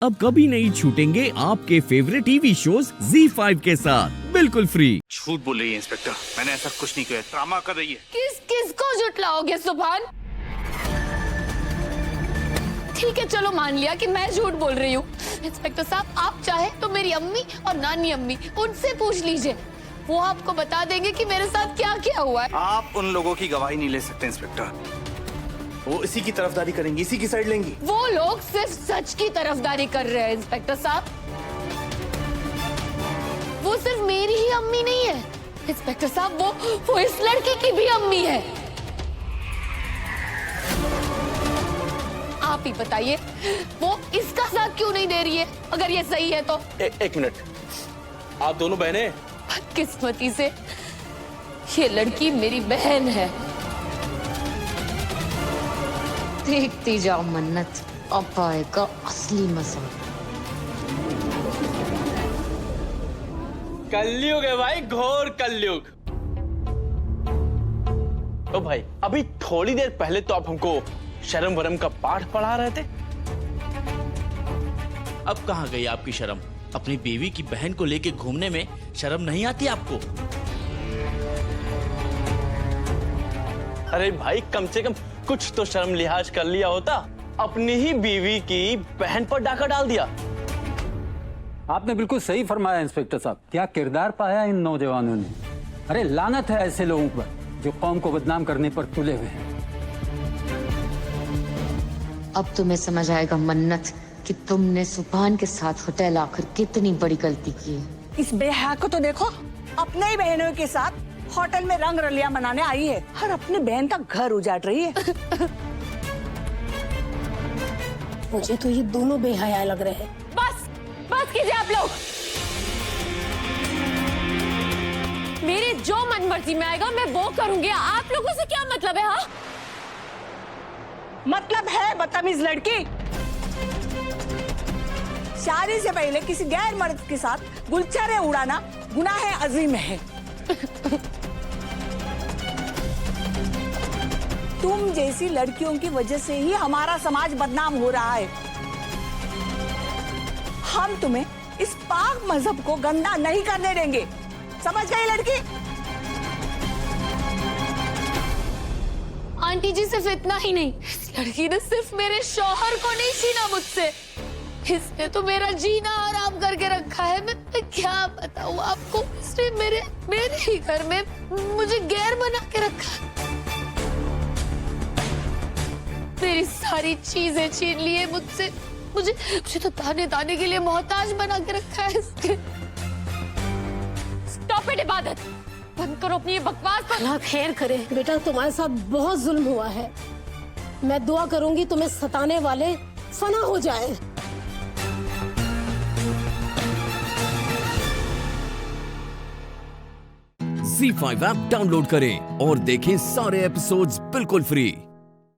अब कभी नहीं छूटेंगे आपके फेवरेट टीवी शोज ZEE5 के साथ बिल्कुल फ्री। झूठ बोल रही है इंस्पेक्टर, मैंने ऐसा कुछ नहीं किया, ड्रामा कर रही है। किस किस को झुटलाओगे सुभान? ठीक है चलो मान लिया कि मैं झूठ बोल रही हूँ। इंस्पेक्टर साहब आप चाहे तो मेरी अम्मी और नानी अम्मी उनसे पूछ लीजिए, वो आपको बता देंगे कि मेरे साथ क्या क्या हुआ है। आप उन लोगों की गवाही नहीं ले सकते इंस्पेक्टर, वो इसी की तरफदारी करेंगी, इसी की साइड लेंगी। वो लोग सिर्फ सच की तरफदारी कर रहे हैं इंस्पेक्टर साहब, वो सिर्फ मेरी ही अम्मी नहीं है इंस्पेक्टर साहब, वो इस लड़की की भी अम्मी है। आप ही बताइए वो इसका साथ क्यों नहीं दे रही है अगर ये सही है तो। एक मिनट, आप दोनों बहनें? बदकिस्मती से ये लड़की मेरी बहन है। देखती जाओ मन्नत, अब आएगा असली मजा। कलयुग है भाई, घोर कलयुग। तो भाई अभी थोड़ी देर पहले तो आप हमको शर्म वरम का पाठ पढ़ा रहे थे, अब कहाँ गई आपकी शर्म? अपनी बीवी की बहन को लेके घूमने में शर्म नहीं आती आपको? अरे भाई कम से कम कुछ तो शर्म लिहाज कर लिया होता, अपनी ही बीवी की बहन पर डाका डाल दिया। आपने बिल्कुल सही फरमाया इंस्पेक्टर साहब, क्या किरदार पाया इन नौजवानों ने। अरे लानत है ऐसे लोगों पर जो कौम को बदनाम करने पर तुले हुए हैं। अब तुम्हें समझ आएगा मन्नत कि तुमने सुभान के साथ होटल आकर कितनी बड़ी गलती की है। इस बेहया को तो देखो, अपने ही बहनों के साथ होटल में रंग रलियां मनाने आई है और अपनी बहन का घर उजाड़ रही है। मुझे तो ये दोनों बेहया लग रहे हैं। बस कीजिए आप लोग, मेरे जो मन मर्जी में आएगा मैं वो करूंगी, आप लोगों से क्या मतलब है? हाँ मतलब है बदतमीज लड़की, शादी से पहले किसी गैर मर्द के साथ गुलछरे उड़ाना गुनाह अजीम है। तुम जैसी लड़कियों की वजह से ही हमारा समाज बदनाम हो रहा है। हम तुम्हें इस पाक मजहब को गंदा नहीं करने देंगे, समझ गई लड़की? आंटी जी सिर्फ इतना ही नहीं, इस लड़की ने सिर्फ मेरे शौहर को नहीं छीना मुझसे, इसने तो मेरा जीना आराम करके रखा है। मैं क्या बताऊं आपको, इसने मेरे ही घर में मुझे गैर बना के रखा है, मेरी सारी चीजें छीन ली है मुझसे, मुझे तो दाने दाने के लिए मोहताज बना के रखा है इसने। स्टॉप इट इबादत, बंद करो अपनी ये बकवास। अल्लाह खैर करे बेटा, तुम्हारे साथ बहुत जुल्म हुआ है। मैं दुआ करूंगी तुम्हें सताने वाले फना हो जाए। ZEE5 ऐप डाउनलोड करें और देखें सारे एपिसोड्स बिल्कुल फ्री।